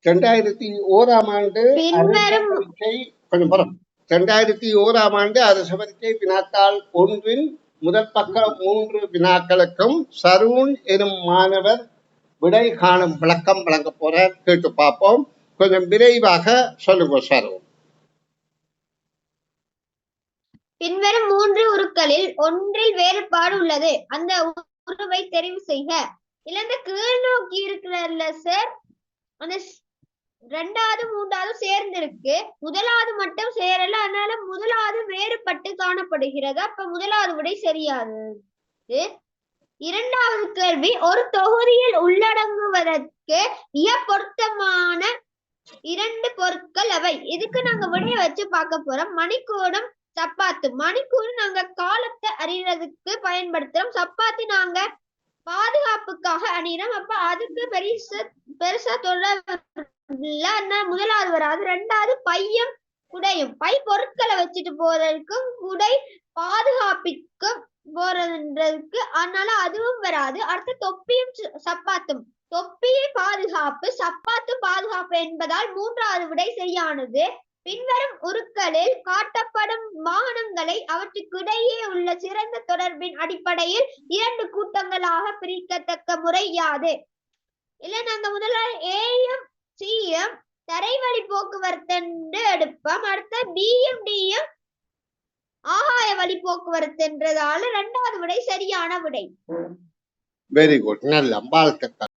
2001 ஆண்டு கொஞ்சம் 2001 ஆண்டு அரசு பரீட்சை வினாத்தாள் ஒன்றின் முதல் பக்க 3 வினாக்களுக்கும் சரூன் எனும் மாணவர் விடை காணும் விளக்கம் வழங்க போற கேட்டு பார்ப்போம். கொஞ்சம் விரைவாக சொல்லுங்க சரூன். பின்வரும் 3 உருக்களில் ஒன்றில் வேறுபாடு உள்ளது. அந்த உருவை தெரிவு செய்க. இல்ல கீழ் நோக்கி இருக்கிறல்ல சார், அந்த 2வது 3வது சேர்ந்து இருக்கு, முதலாவது மட்டும் சேரல, அதனால முதலாவது வேறுபட்டு காணப்படுகிறது. அப்ப முதலாவது விடை சரியாது. 2வது கேள்வி, ஒரு தொகுதியில் உள்ளடங்குவதற்கு மிக பொருத்தமான 2 பொருட்கள் அவை. இதுக்கு நாங்க விடைய வச்சு பார்க்க போறோம். மணிக்கூடம், சப்பாத்து. மணிக்கூடு நாங்க காலத்தை அறியறதுக்கு பயன்படுத்துறோம். சப்பாத்தி நாங்க பாதுகாப்புக்காக அணிகிறோம். அப்ப அதுக்கு பெருசா முதலாவது வராது. 2வது பையும் குடையும். பை பொருட்களை வச்சுட்டு போறதுக்கும் குடை பாதுகாப்பிற்கும் போறதுன்றதுக்கு, அதனால அதுவும் வராது. அடுத்து தொப்பியும் சப்பாத்தும். தொப்பியை பாதுகாப்பு, சப்பாத்து பாதுகாப்பு என்பதால் 3வது விடை சரியானது. பின்வரும் உருக்களில் காட்டப்படும் வாகனங்களை அவற்றுக்கிடையே உள்ள சிறந்த தொடர்பின் அடிப்படையில் 2 கூட்டங்களாக பிரிக்கத்தக்க முறை யாது? இல்ல நாங்க முதல்ல ஏயும் சியும் தரைவழி போக்குவரத்து என்று எடுப்போம். அடுத்த பியும் டியும் ஆகாய வழி போக்குவரத்து என்றதால 2வது விடை சரியான விடை. வெரி குட், நல்ல வாழ்த்துக்கள்.